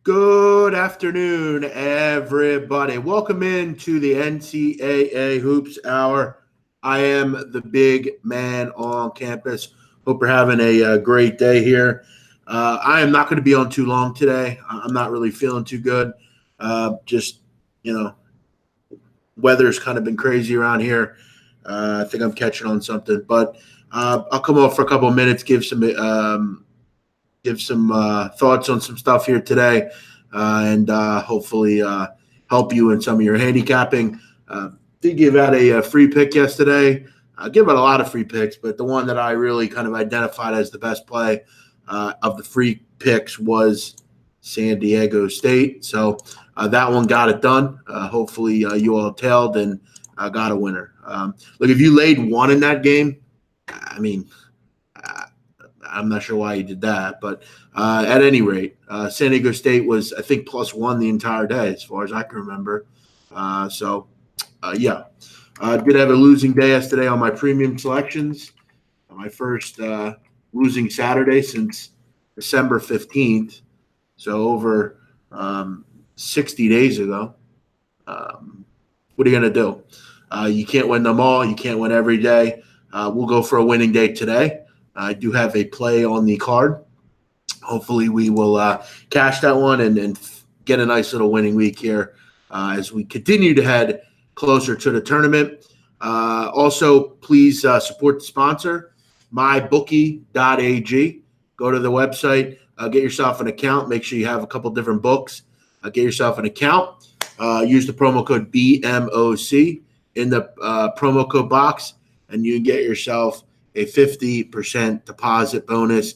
Good afternoon, everybody. Welcome into the NCAA Hoops Hour. I am the big man on campus. Hope you're having a great day here. I am not going to be on too long today. I'm not really feeling too good. Just, you know, weather's kind of been crazy around here. I think I'm catching on something, but I'll come off for a couple of minutes, give some thoughts on some stuff here today, and hopefully help you in some of your handicapping. Did give out a free pick yesterday. I give out a lot of free picks, but the one that I really kind of identified as the best play of the free picks was San Diego State. So that one got it done. Hopefully you all tailed and got a winner. Look, if you laid one in that game, I mean, I'm not sure why you did that, but at any rate, San Diego State was, I think, +1 the entire day, as far as I can remember. Yeah. Did have a losing day yesterday on my premium selections. My first losing Saturday since December 15th, so over 60 days ago. What are you going to do? You can't win them all. You can't win every day. We'll go for a winning day today. I do have a play on the card. Hopefully we will cash that one and get a nice little winning week here as we continue to head closer to the tournament. Also, please support the sponsor, mybookie.ag. Go to the website, get yourself an account. Make sure you have a couple different books. Get yourself an account. Use the promo code BMOC in the promo code box, and you can get yourself a 50% deposit bonus.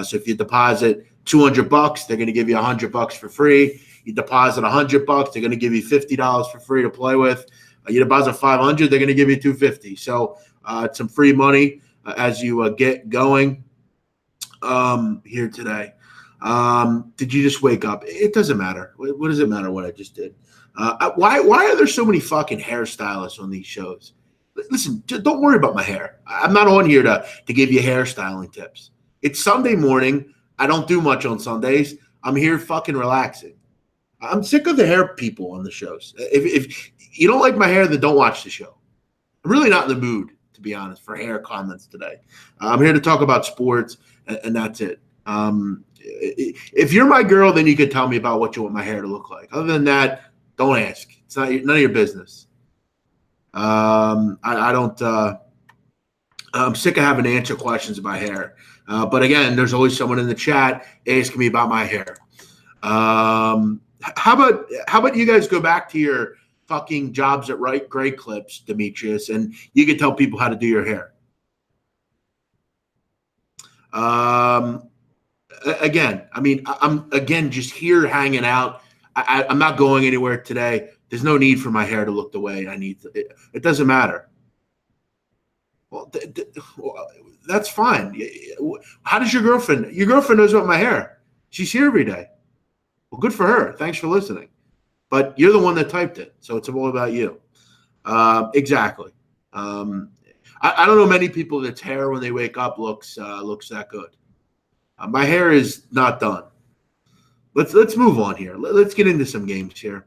So if you deposit $200, they're going to give you $100 for free. You deposit $100, they're going to give you $50 for free to play with. You deposit $500, they're going to give you $250. So it's some free money as you get going here today. Did you just wake up? It doesn't matter. What does it matter what I just did? Why are there so many fucking hairstylists on these shows? Listen, don't worry about my hair. I'm not on here to give you hairstyling tips. It's Sunday morning. I don't do much on Sundays. I'm here fucking relaxing. I'm sick of the hair people on the shows. If you don't like my hair, then don't watch the show. I'm really not in the mood, to be honest, for hair comments today. I'm here to talk about sports, and that's it. If you're my girl, then you could tell me about what you want my hair to look like. Other than that, don't ask. It's none of your business. I don't. I'm sick of having to answer questions about hair. But again, there's always someone in the chat asking me about my hair. How about you guys go back to your fucking jobs at Great Clips, Demetrius, and you can tell people how to do your hair. Again, I mean, I'm just here hanging out. I'm not going anywhere today. There's no need for my hair to look the way I need to. It doesn't matter. Well, that's fine. How does your girlfriend? Your girlfriend knows about my hair. She's here every day. Well, good for her. Thanks for listening. But you're the one that typed it, so it's all about you. Exactly. I don't know many people that's hair when they wake up looks that good. My hair is not done. Let's move on here. Let's get into some games here.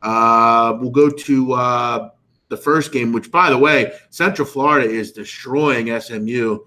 We'll go to the first game, which, by the way, Central Florida is destroying SMU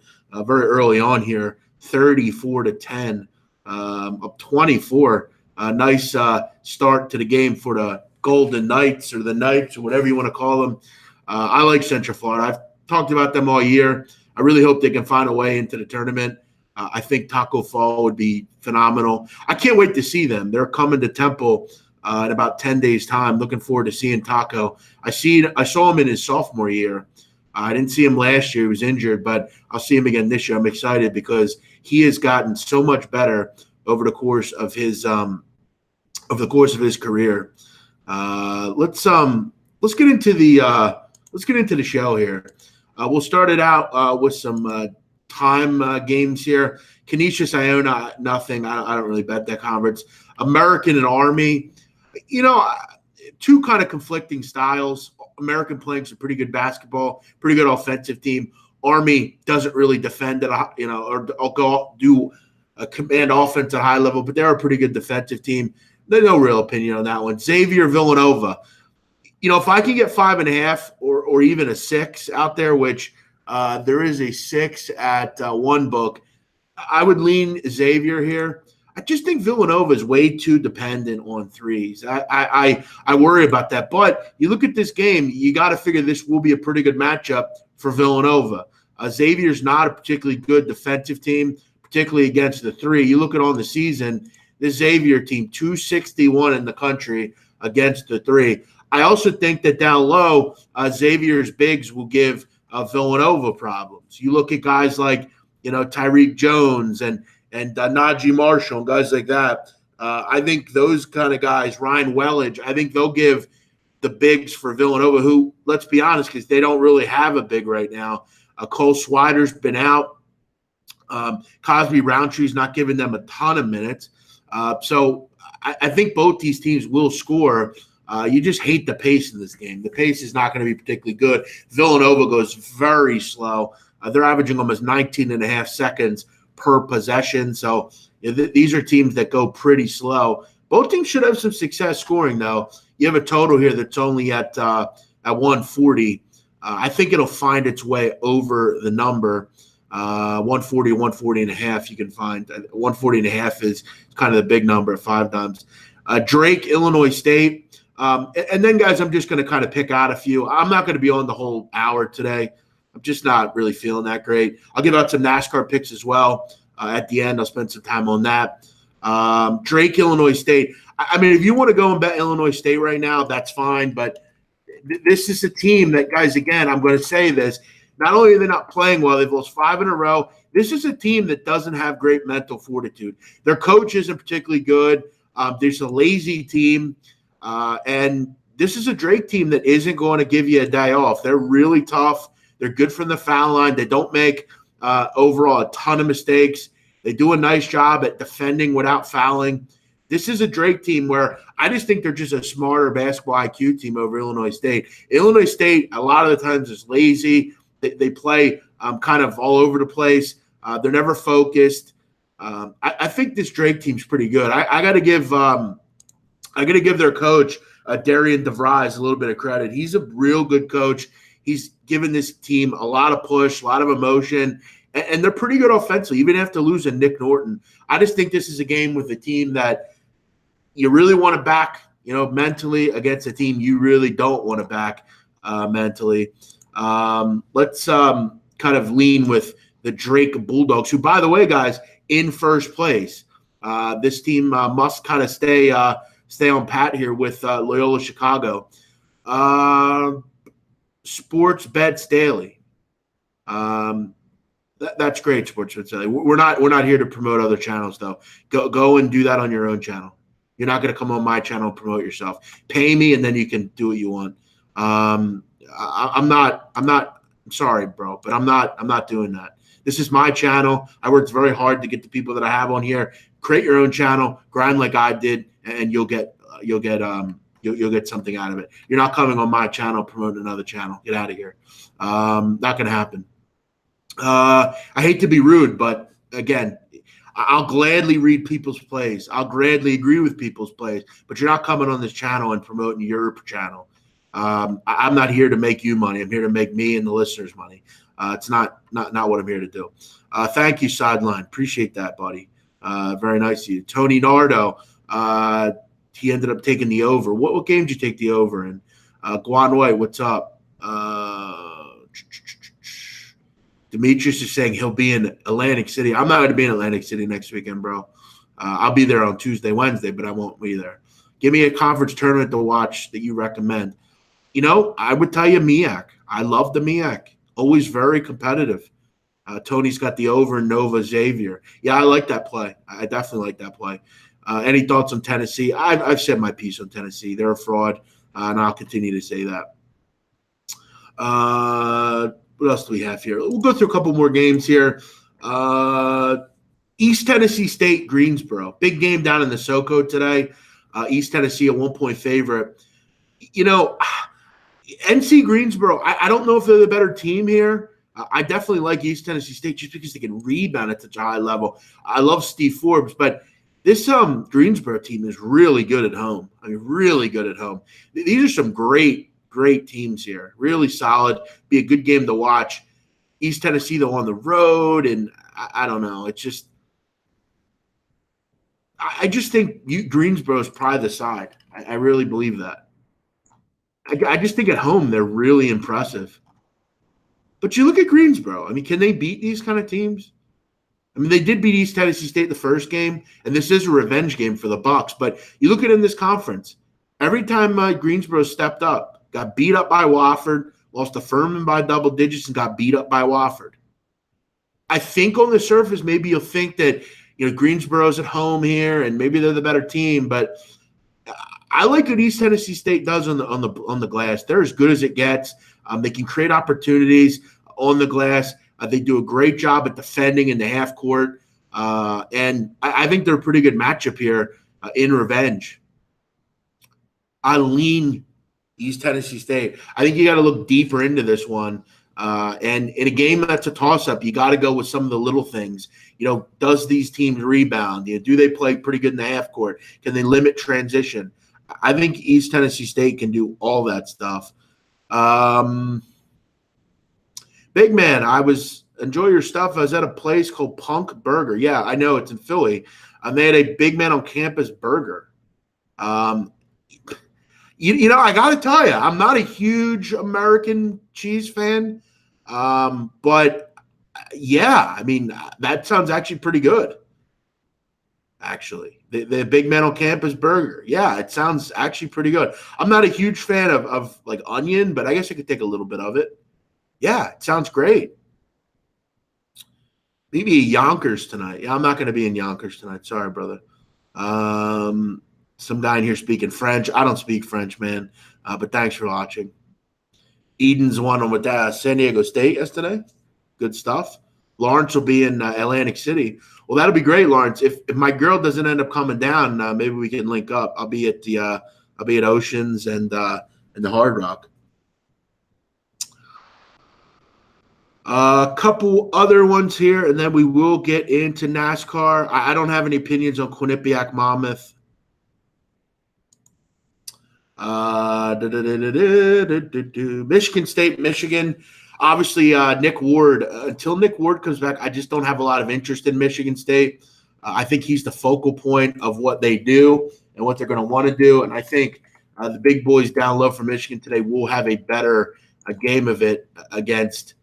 very early on here, 34-10, up 24. Nice start to the game for the Golden Knights or the Knights or whatever you want to call them. I like Central Florida. I've talked about them all year. I really hope they can find a way into the tournament. I think Taco Fall would be phenomenal. I can't wait to see them. They're coming to Temple in about 10 days' time. Looking forward to seeing Taco. I saw him in his sophomore year. I didn't see him last year. He was injured, but I'll see him again this year. I'm excited because he has gotten so much better over the course of his career. Let's get into the show here. We'll start it out with some time games here. Canisius, Iona, nothing. I don't really bet that conference. American and Army, two kind of conflicting styles. American playing some pretty good basketball, pretty good offensive team. Army doesn't really defend at or go do a command offense at a high level, but they're a pretty good defensive team. There's no real opinion on that one. Xavier Villanova. If I can get 5.5 or even a 6 out there, which there is a 6 at one book, I would lean Xavier here. I just think Villanova is way too dependent on threes. I worry about that. But you look at this game, you got to figure this will be a pretty good matchup for Villanova. Xavier's not a particularly good defensive team, particularly against the three. You look at on the season, this Xavier team, 261 in the country against the three. I also think that down low, Xavier's bigs will give Villanova problems. You look at guys like, Tyreek Jones and Najee Marshall and guys like that. I think those kind of guys, Ryan Wellage, I think they'll give the bigs for Villanova, who, let's be honest, because they don't really have a big right now. Cole Swider's been out. Cosby Roundtree's not giving them a ton of minutes. So I think both these teams will score. You just hate the pace in this game. The pace is not going to be particularly good. Villanova goes very slow. They're averaging almost 19 and a half seconds per possession. So these are teams that go pretty slow. Both teams should have some success scoring, though. You have a total here that's only at 140. I think it'll find its way over the number. 140, 140 and a half you can find. 140 and a half is kind of the big number at 5 times. Drake, Illinois State. And then, guys, I'm just going to kind of pick out a few. I'm not going to be on the whole hour today. I'm just not really feeling that great. I'll give out some NASCAR picks as well. At the end, I'll spend some time on that. Drake, Illinois State. I mean, if you want to go and bet Illinois State right now, that's fine. But this is a team that, guys, again, I'm going to say this. Not only are they not playing well, they've lost 5 in a row. This is a team that doesn't have great mental fortitude. Their coach isn't particularly good. There's a lazy team. And this is a Drake team that isn't going to give you a day off. They're really tough. They're good from the foul line. They don't make overall a ton of mistakes. They do a nice job at defending without fouling. This is a Drake team where I just think they're just a smarter basketball IQ team over Illinois State. Illinois State, a lot of the times, is lazy. They play kind of all over the place. They're never focused. I think this Drake team's pretty good. I got to give their coach, Darian DeVries, a little bit of credit. He's a real good coach. He's given this team a lot of push, a lot of emotion, and they're pretty good offensively, even after losing Nick Norton. I just think this is a game with a team that you really want to back, mentally against a team you really don't want to back mentally. Let's kind of lean with the Drake Bulldogs, who, by the way, guys, in first place. This team must kind of stay on pat here with Loyola Chicago. Sports Bets Daily. That's great, Sports Bets Daily. We're not here to promote other channels, though. Go and do that on your own channel. You're not going to come on my channel and promote yourself. Pay me, and then you can do what you want. I'm sorry, bro, but I'm not doing that. This is my channel. I worked very hard to get the people that I have on here. Create your own channel, grind like I did, and you'll get something out of it. You're not coming on my channel promoting another channel. Get out of here. Not going to happen. I hate to be rude, but again, I'll gladly read people's plays. I'll gladly agree with people's plays, but you're not coming on this channel and promoting your channel. I'm not here to make you money. I'm here to make me and the listeners money. It's not what I'm here to do. Thank you, Sideline. Appreciate that, buddy. Very nice of you. Tony Nardo, he ended up taking the over. What game did you take the over in? Guan White, what's up? Demetrius is saying he'll be in Atlantic City. I'm not going to be in Atlantic City next weekend, bro. I'll be there on Tuesday, Wednesday, but I won't be there. Give me a conference tournament to watch that you recommend. I would tell you MEAC. I love the MEAC. Always very competitive. Tony's got the over in Nova Xavier. Yeah, I like that play. I definitely like that play. Any thoughts on Tennessee? I've said my piece on Tennessee. They're a fraud, and I'll continue to say that. What else do we have here? We'll go through a couple more games here. East Tennessee State, Greensboro. Big game down in the SoCo today. East Tennessee, a 1-point favorite. NC Greensboro, I don't know if they're the better team here. I definitely like East Tennessee State just because they can rebound at such a high level. I love Steve Forbes, but This Greensboro team is really good at home. I mean, really good at home. These are some great teams here. Really solid. Be a good game to watch. East Tennessee, though, on the road, and I don't know. It's just I just think Greensboro is probably the side. I really believe that. I just think at home they're really impressive. But you look at Greensboro. I mean, can they beat these kind of teams? I mean, they did beat East Tennessee State the first game, and this is a revenge game for the Bucks. But you look at in this conference, every time Greensboro stepped up, got beat up by Wofford, lost to Furman by double digits, and got beat up by Wofford. I think on the surface, maybe you'll think that Greensboro's at home here, and maybe they're the better team. But I like what East Tennessee State does on the glass. They're as good as it gets. They can create opportunities on the glass. They do a great job at defending in the half court. And I think they're a pretty good matchup here in revenge. I lean East Tennessee State. I think you got to look deeper into this one. And in a game that's a toss-up, you got to go with some of the little things. Does these teams rebound? Do they play pretty good in the half court? Can they limit transition? I think East Tennessee State can do all that stuff. Big man, enjoy your stuff. I was at a place called Punk Burger. Yeah, I know it's in Philly. They had a big man on campus burger. I got to tell you, I'm not a huge American cheese fan. But yeah, I mean, that sounds actually pretty good. Actually, the big man on campus burger. Yeah, it sounds actually pretty good. I'm not a huge fan of like onion, but I guess I could take a little bit of it. Yeah, it sounds great. Maybe Yonkers tonight. Yeah, I'm not going to be in Yonkers tonight. Sorry, brother. Some guy in here speaking French. I don't speak French, man. But thanks for watching. Eden's won with San Diego State yesterday. Good stuff. Lawrence will be in Atlantic City. Well, that'll be great, Lawrence. If my girl doesn't end up coming down, maybe we can link up. I'll be at Oceans and the Hard Rock. A couple other ones here, and then we will get into NASCAR. I don't have any opinions on Quinnipiac Monmouth. Michigan State, Michigan. Obviously, Nick Ward. Until Nick Ward comes back, I just don't have a lot of interest in Michigan State. I think he's the focal point of what they do and what they're going to want to do. And I think the big boys down low for Michigan today will have a better game of it against,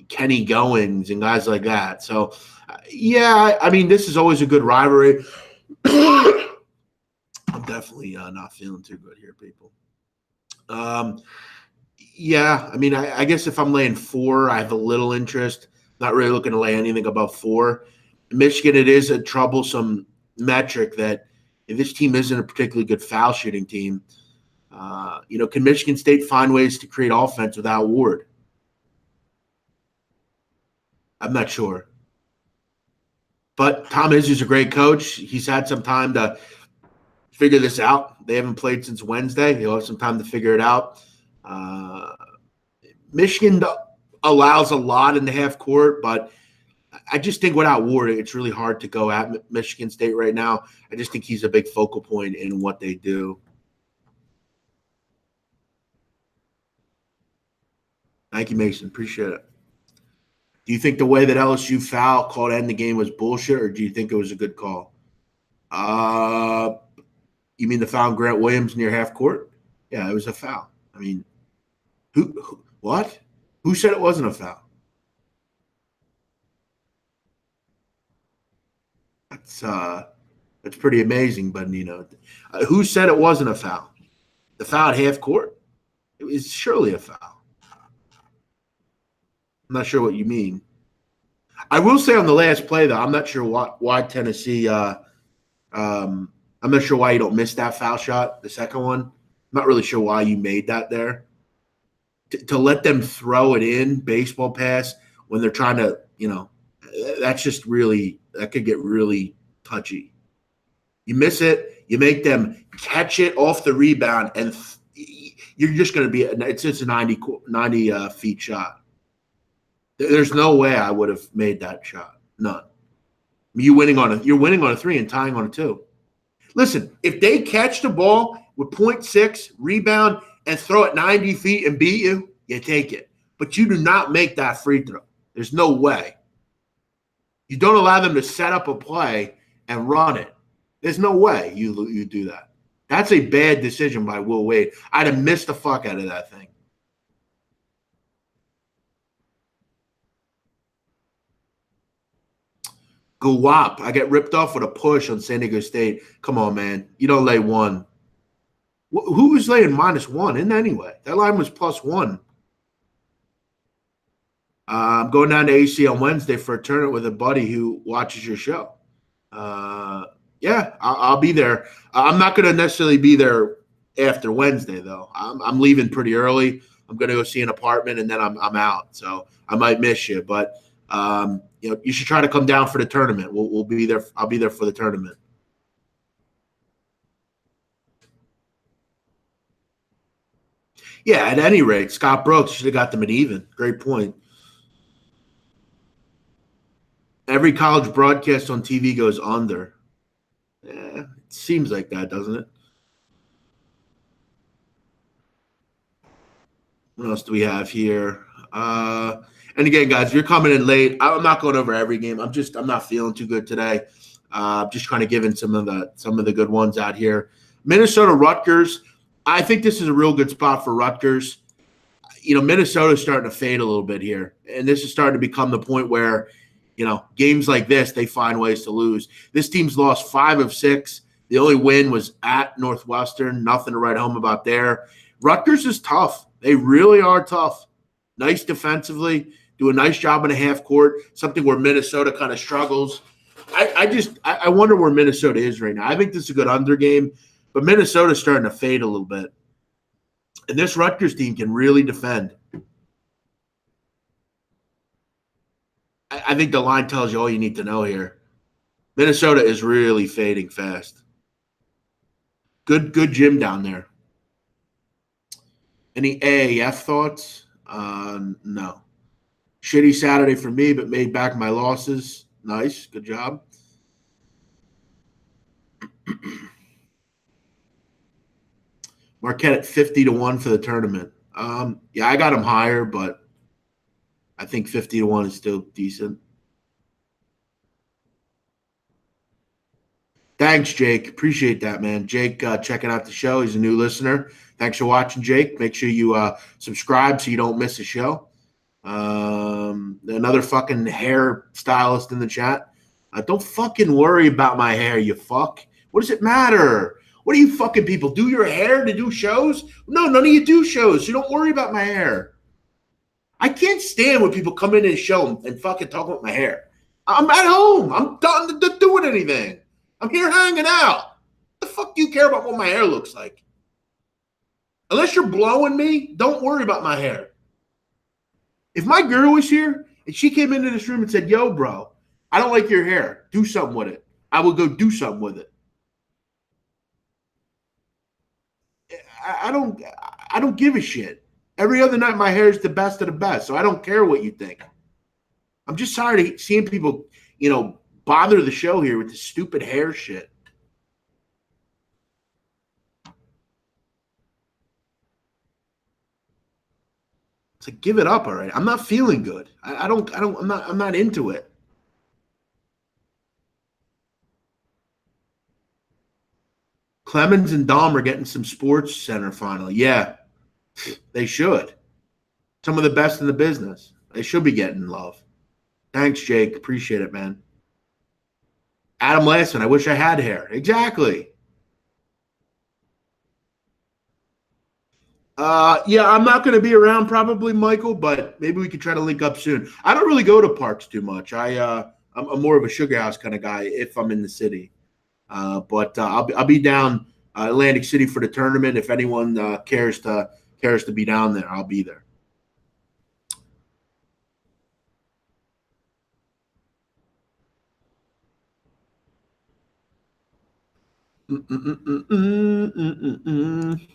Kenny Goings and guys like that. So, yeah, I mean, this is always a good rivalry. I'm definitely not feeling too good here, people. Yeah, I mean, I guess if I'm laying 4, I have a little interest. Not really looking to lay anything above 4. Michigan, it is a troublesome metric that if this team isn't a particularly good foul shooting team, can Michigan State find ways to create offense without Ward? I'm not sure. But Tom Izzo's a great coach. He's had some time to figure this out. They haven't played since Wednesday. He'll have some time to figure it out. Michigan allows a lot in the half court, but I just think without Ward, it's really hard to go at Michigan State right now. I just think he's a big focal point in what they do. Thank you, Mason. Appreciate it. Do you think the way that LSU foul called to end the game was bullshit, or do you think it was a good call? You mean the foul on Grant Williams near half court? Yeah, it was a foul. I mean, what? Who said it wasn't a foul? That's pretty amazing, but who said it wasn't a foul? The foul at half court? It was surely a foul. I'm not sure what you mean. I will say on the last play, though, I'm not sure why Tennessee I'm not sure why you don't miss that foul shot, the second one. I'm not really sure why you made that there. To let them throw it in, baseball pass, when they're trying to, that's just really – that could get really touchy. You miss it, you make them catch it off the rebound, and you're just going to be – it's just a 90 feet shot. There's no way I would have made that shot. None. You're winning on a 3 and tying on a 2. Listen, if they catch the ball with 0.6, rebound, and throw it 90 feet and beat you, you take it. But you do not make that free throw. There's no way. You don't allow them to set up a play and run it. There's no way you do that. That's a bad decision by Will Wade. I'd have missed the fuck out of that thing. Go wop. I get ripped off with a push on San Diego State. Come on, man. You don't lay 1. Who was laying -1 in anyway? That line was +1. I'm going down to AC on Wednesday for a tournament with a buddy who watches your show. Yeah, I'll be there. I'm not going to necessarily be there after Wednesday, though. I'm leaving pretty early. I'm going to go see an apartment, and then I'm out. So I might miss you. But, you should try to come down for the tournament. We'll be there. I'll be there for the tournament. Yeah, at any rate, Scott Brooks should have got them at even. Great point. Every college broadcast on TV goes under. Yeah, it seems like that, doesn't it? What else do we have here? And again, guys, if you're coming in late, I'm not going over every game. I'm not feeling too good today. Just kind of giving some of the good ones out here. Minnesota Rutgers. I think this is a real good spot for Rutgers. Minnesota's starting to fade a little bit here, and this is starting to become the point where, games like this, they find ways to lose. This team's lost 5 of 6. The only win was at Northwestern. Nothing to write home about there. Rutgers is tough. They really are tough. Nice defensively. Do a nice job in a half court, something where Minnesota kind of struggles. I wonder where Minnesota is right now. I think this is a good under game, but Minnesota's starting to fade a little bit. And this Rutgers team can really defend. I think the line tells you all you need to know here. Minnesota is really fading fast. Good gym down there. Any AAF thoughts? No. Shitty Saturday for me, but made back my losses. Nice. Good job. Marquette at 50-1 for the tournament. Yeah, I got them higher, but I think 50-1 is still decent. Thanks, Jake. Appreciate that, man. Jake, checking out the show. He's a new listener. Thanks for watching, Jake. Make sure you subscribe so you don't miss a show. Another fucking hair stylist in the chat. Don't fucking worry about my hair, you fuck. What does it matter? What do you fucking people do your hair to do shows? No, none of you do shows. So don't worry about my hair. I can't stand when people come in and show and fucking talk about my hair. I'm at home. I'm done doing anything. I'm here hanging out. What the fuck do you care about what my hair looks like? Unless you're blowing me, don't worry about my hair. If my girl was here and she came into this room and said, yo, bro, I don't like your hair. Do something with it. I would go do something with it. I don't give a shit. Every other night my hair is the best of the best, so I don't care what you think. I'm just tired of seeing people, bother the show here with this stupid hair shit. It's like, give it up, all right. I'm not feeling good. I'm not into it. Clemens and Dom are getting some Sports Center finally. Yeah, they should. Some of the best in the business. They should be getting love. Thanks, Jake. Appreciate it, man. Adam Lassen, I wish I had hair. Exactly. Yeah, I'm not going to be around probably, Michael, but maybe we could try to link up soon. I don't really go to parks too much. I'm more of a Sugar House kind of guy if I'm in the city. But I'll be down Atlantic City for the tournament. If anyone cares to be down there, I'll be there.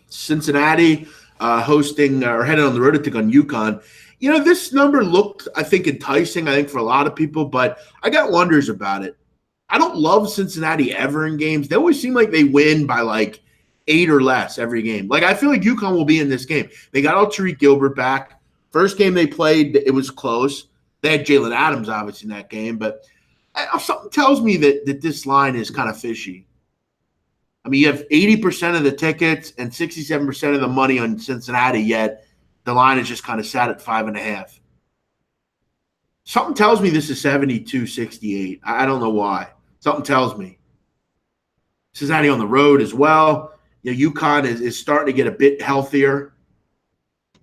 Cincinnati hosting or heading on the road to take on UConn. This number looked, I think, enticing, I think, for a lot of people, but I got wonders about it. I don't love Cincinnati ever in games. They always seem like they win by like 8 or less every game. Like, I feel like UConn will be in this game. They got all Tariq Gilbert back. First game they played, it was close. They had Jalen Adams, obviously, in that game. But something tells me that this line is kind of fishy. I mean, you have 80% of the tickets and 67% of the money on Cincinnati, yet the line is just kind of sat at 5.5. Something tells me this is 72-68. I don't know why. Something tells me. Cincinnati on the road as well. UConn is starting to get a bit healthier.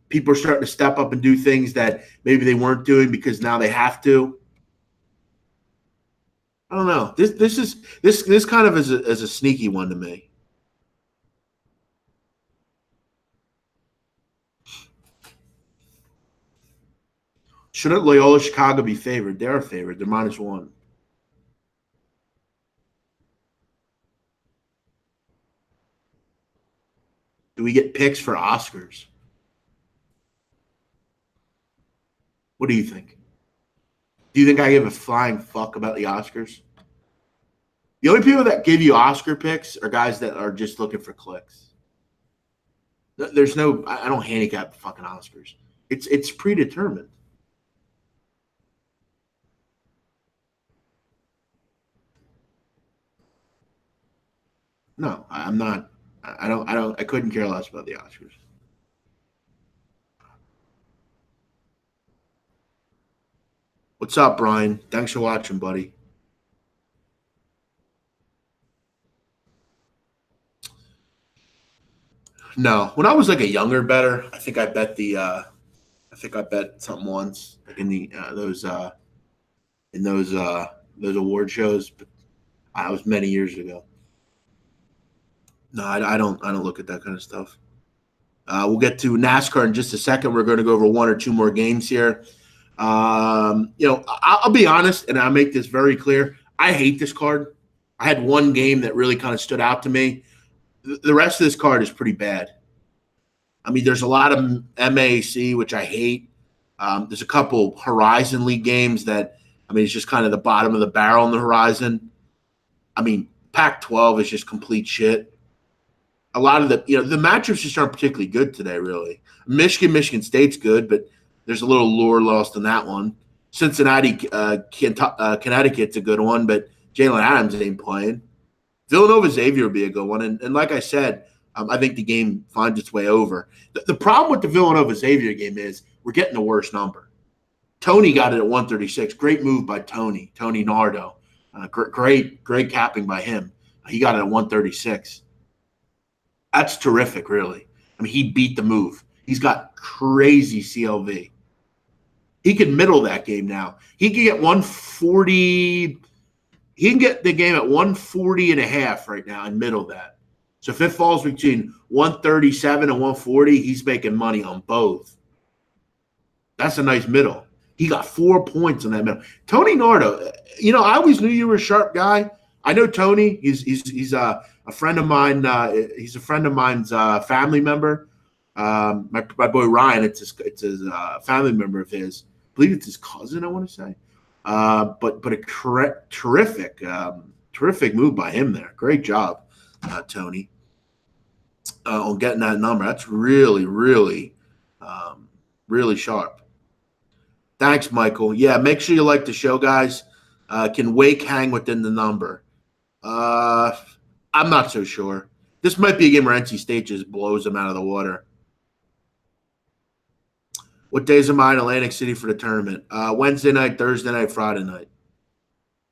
People are starting to step up and do things that maybe they weren't doing because now they have to. I don't know. This kind of is a sneaky one to me. Shouldn't Loyola Chicago be favored? They're a favorite. They're -1. Do we get picks for Oscars? What do you think? Do you think I give a flying fuck about the Oscars? The only people that give you Oscar picks are guys that are just looking for clicks. There's no – I don't handicap the fucking Oscars. It's predetermined. No, I'm not. I couldn't care less about the Oscars. What's up, Brian? Thanks for watching, buddy. No, when I was like a younger bettor, I think I bet something once, like in the those award shows, but I was many years ago. No, I don't look at that kind of stuff. We'll get to NASCAR in just a second. We're going to go over 1 or 2 more games here. I'll be honest, and I'll make this very clear. I hate this card. I had one game that really kind of stood out to me. The rest of this card is pretty bad. I mean, there's a lot of MAC, which I hate. There's a couple Horizon League games that, I mean, it's just kind of the bottom of the barrel on the Horizon. I mean, Pac-12 is just complete shit. A lot of the matchups just aren't particularly good today, really. Michigan State's good, but there's a little lure lost in that one. Cincinnati, Connecticut's a good one, but Jalen Adams ain't playing. Villanova Xavier would be a good one. And like I said, I think the game finds its way over. The problem with the Villanova Xavier game is we're getting the worst number. Tony got it at 136. Great move by Tony Nardo. Great capping by him. He got it at 136. That's terrific, really. I mean, he beat the move. He's got crazy CLV. He can middle that game now. He can get 140. He can get the game at 140.5 right now and middle that. So if it falls between 137 and 140, he's making money on both. That's a nice middle. He got 4 points on that middle. Tony Nardo, I always knew you were a sharp guy. I know Tony. He's a friend of mine. He's a friend of mine's family member. My boy Ryan. It's his family member of his. I believe it's his cousin, I want to say. But a terrific move by him there. Great job, Tony, on getting that number. That's really, really, really sharp. Thanks, Michael. Yeah, make sure you like the show, guys. Can Wake hang within the number? I'm not so sure. This might be a game where NC State just blows them out of the water. What days am I in Atlantic City for the tournament? Wednesday night, Thursday night, Friday night.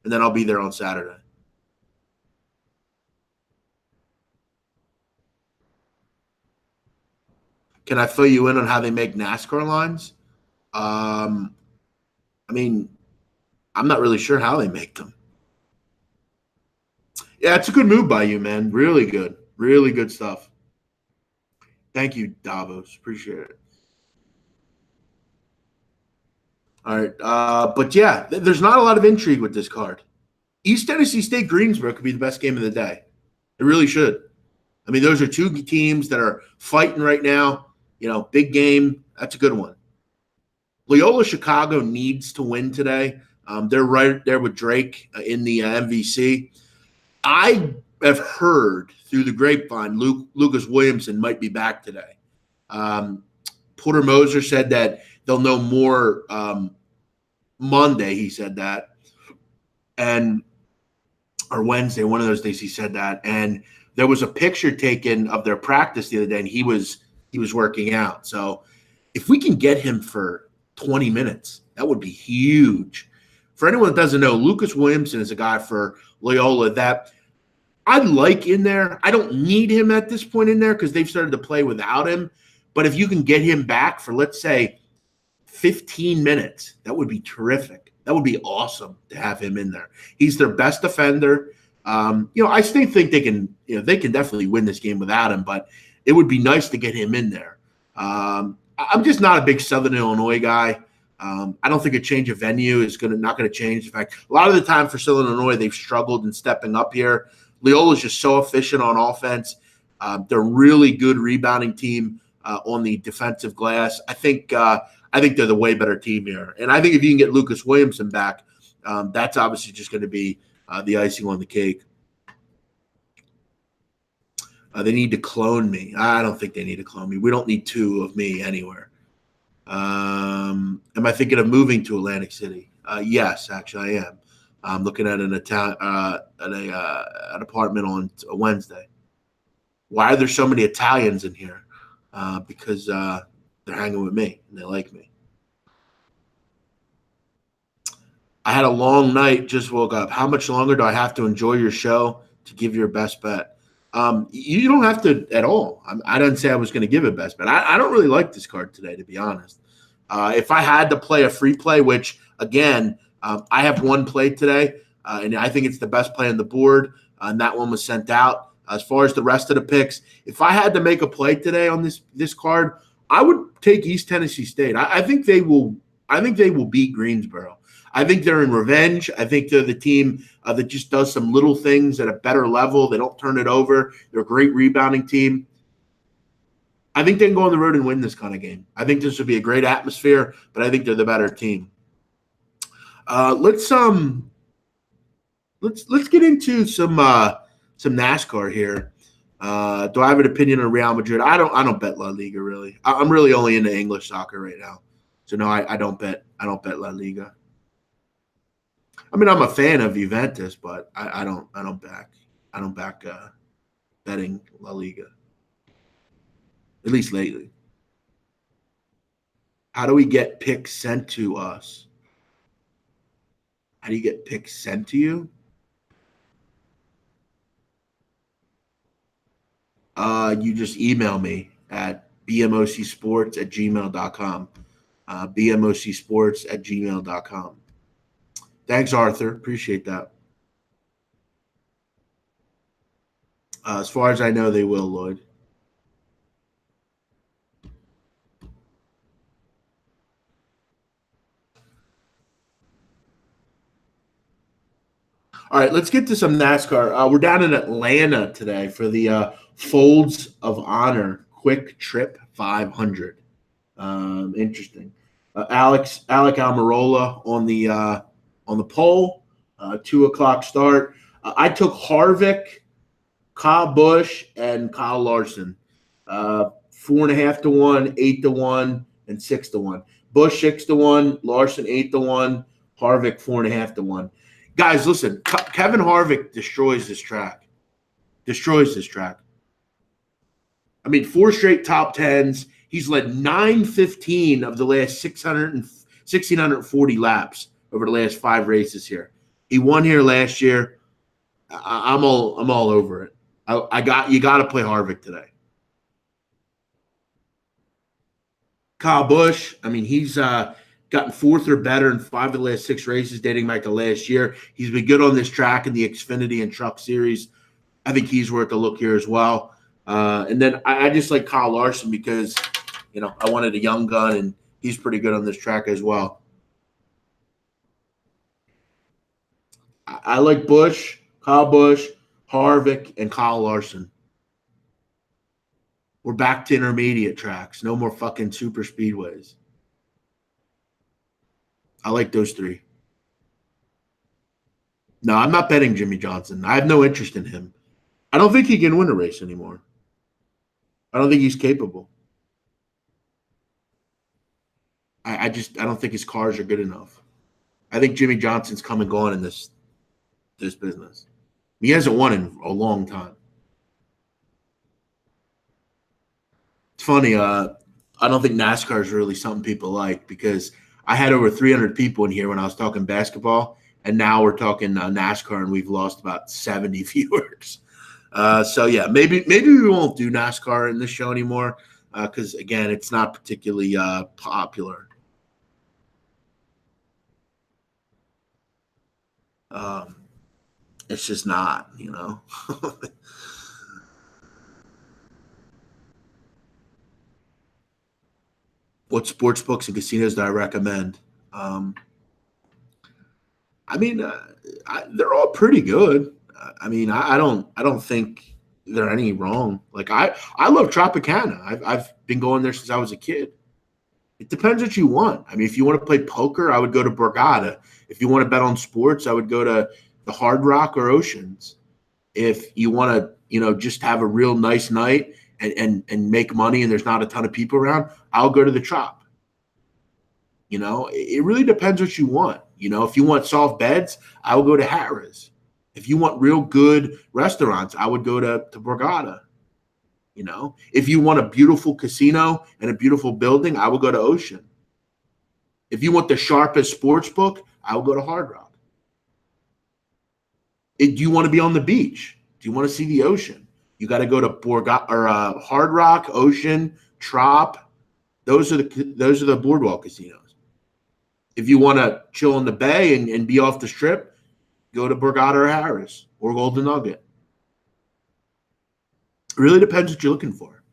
And then I'll be there on Saturday. Can I fill you in on how they make NASCAR lines? I mean, I'm not really sure how they make them. Yeah, it's a good move by you, man. Really good. Really good stuff. Thank you, Davos. Appreciate it. All right. But, yeah, there's not a lot of intrigue with this card. East Tennessee State Greensboro could be the best game of the day. It really should. I mean, those are two teams that are fighting right now. Big game. That's a good one. Loyola Chicago needs to win today. They're right there with Drake in the MVC. I have heard through the grapevine Lucas Williamson might be back today. Porter Moser said that they'll know more Monday. He said that, and or Wednesday, one of those days he said that. And there was a picture taken of their practice the other day, and he was working out. So if we can get him for 20 minutes, that would be huge. For anyone that doesn't know, Lucas Williamson is a guy for Loyola that I like in there. I don't need him at this point in there because they've started to play without him. But if you can get him back for, let's say, 15 minutes, that would be terrific. That would be awesome to have him in there. He's their best defender. I still think they can definitely win this game without him, but it would be nice to get him in there. I'm just not a big Southern Illinois guy. I don't think a change of venue is not going to change. In fact, a lot of the time for Southern Illinois, they've struggled in stepping up here. Loyola is just so efficient on offense. They're a really good rebounding team on the defensive glass. I think they're the way better team here. And I think if you can get Lucas Williamson back, that's obviously just going to be the icing on the cake. They need to clone me. I don't think they need to clone me. We don't need two of me anywhere. Am I thinking of moving to Atlantic City? Yes, actually I am. I'm looking at an apartment on a Wednesday. Why are there so many Italians in here? Because they're hanging with me and they like me. I had a long night, just woke up. How much longer do I have to enjoy your show to give your best bet? You don't have to at all. I didn't say I was going to give a best bet. I don't really like this card today, to be honest. If I had to play a free play, which, again, I have one play today, and I think it's the best play on the board, and that one was sent out. As far as the rest of the picks, if I had to make a play today on this card, I would take East Tennessee State. I think they will. I think they will beat Greensboro. I think they're in revenge. I think they're the team that just does some little things at a better level. They don't turn it over. They're a great rebounding team. I think they can go on the road and win this kind of game. I think this would be a great atmosphere, but I think they're the better team. Let's get into some NASCAR here. Do I have an opinion on Real Madrid? I don't bet La Liga really. I'm really only into English soccer right now. So no, I don't bet La Liga. I mean, I'm a fan of Juventus, but I don't back betting La Liga. At least lately. How do we get picks sent to us? How do you get picks sent to you? You just email me at bmocsports@gmail.com. bmocsports@gmail.com. Thanks, Arthur. Appreciate that. As far as I know, they will, Lloyd. All right, let's get to some NASCAR. We're down in Atlanta today for the Folds of Honor Quick Trip 500. Interesting. Alec Almirola on the pole. 2:00 start. I took Harvick, Kyle Busch, and Kyle Larson. 4.5 to 1, 8 to 1, and 6 to 1. Busch 6 to 1, Larson 8 to 1, Harvick 4.5 to 1. Guys, listen, Kevin Harvick destroys this track. I mean, 4 straight top 10s. He's led 915 of the last 1,640 laps over the last 5 races here. He won here last year. I'm all over it. You got to play Harvick today. Kyle Busch, I mean, he's gotten 4th or better in 5 of the last 6 races dating back to last year. He's been good on this track in the Xfinity and Truck Series. I think he's worth a look here as well. And then I just like Kyle Larson because, I wanted a young gun, and he's pretty good on this track as well. I like Busch, Kyle Busch, Harvick, and Kyle Larson. We're back to intermediate tracks. No more fucking super speedways. I like those 3. No, I'm not betting Jimmy Johnson. I have no interest in him. I don't think he can win a race anymore. I don't think he's capable. I don't think his cars are good enough. I think Jimmy Johnson's come and gone in this business. He hasn't won in a long time. It's funny. I don't think NASCAR is really something people like because I had over 300 people in here when I was talking basketball, and now we're talking NASCAR, and we've lost about 70 viewers. So yeah, maybe we won't do NASCAR in this show anymore because again, it's not particularly popular. Um, it's just not, you know. What sports books and casinos do I recommend? Um, I mean, they're all pretty good. I mean, I don't think there are any wrong. Like I love Tropicana. I've been going there since I was a kid. It depends what you want. I mean, if you want to play poker, I would go to Borgata. If you want to bet on sports, I would go to the Hard Rock or Oceans. If you want to, just have a real nice night and make money and there's not a ton of people around, I'll go to the Trop. It really depends what you want. If you want soft beds, I will go to Harrah's. If you want real good restaurants, I would go to Borgata. If you want a beautiful casino and a beautiful building, I will go to Ocean. If you want the sharpest sports book, I will go to Hard Rock. Do you want to be on the beach? Do you want to see the ocean? You got to go to Hard Rock, Ocean, Trop. Those are the boardwalk casinos. If you want to chill in the bay and be off the strip, go to Borgata or Harris or Golden Nugget. It really depends what you're looking for.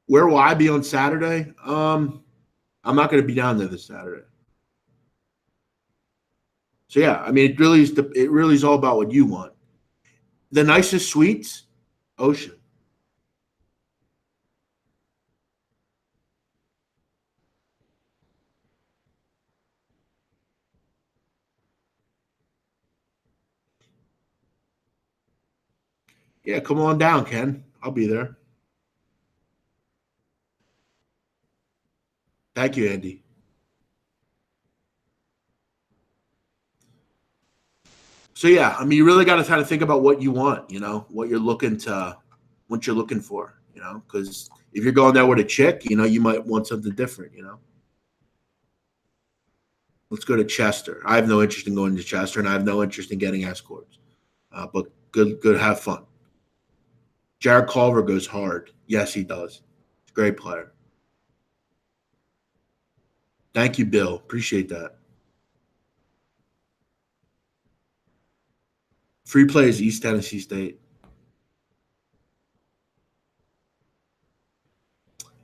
Where will I be on Saturday? I'm not going to be down there this Saturday. So yeah, I mean, it really is all about what you want. The nicest suites, Ocean. Yeah, come on down, Ken. I'll be there. Thank you, Andy. So yeah, I mean, you really got to kind of think about what you want. What you're looking for. Because if you're going there with a chick, you might want something different. Let's go to Chester. I have no interest in going to Chester, and I have no interest in getting escorts. But good, have fun. Jared Culver goes hard. Yes, he does. He's a great player. Thank you, Bill. Appreciate that. Free plays, East Tennessee State.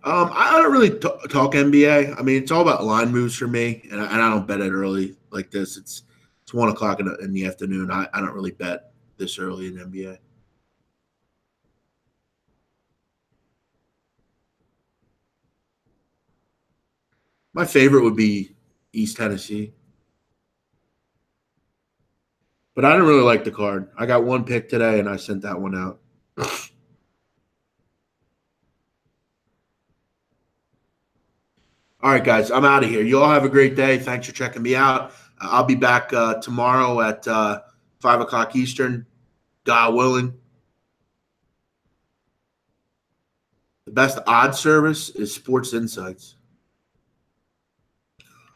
I don't really talk NBA. I mean, it's all about line moves for me, and I don't bet it early like this. It's 1 o'clock in the afternoon. I don't really bet this early in NBA. My favorite would be East Tennessee, but I didn't really like the card. I got one pick today, and I sent that one out. All right, guys, I'm out of here. You all have a great day. Thanks for checking me out. I'll be back tomorrow at 5 o'clock Eastern, God willing. The best odd service is Sports Insights.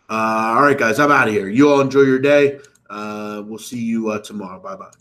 All right, guys, I'm out of here. You all enjoy your day. We'll see you tomorrow. Bye bye.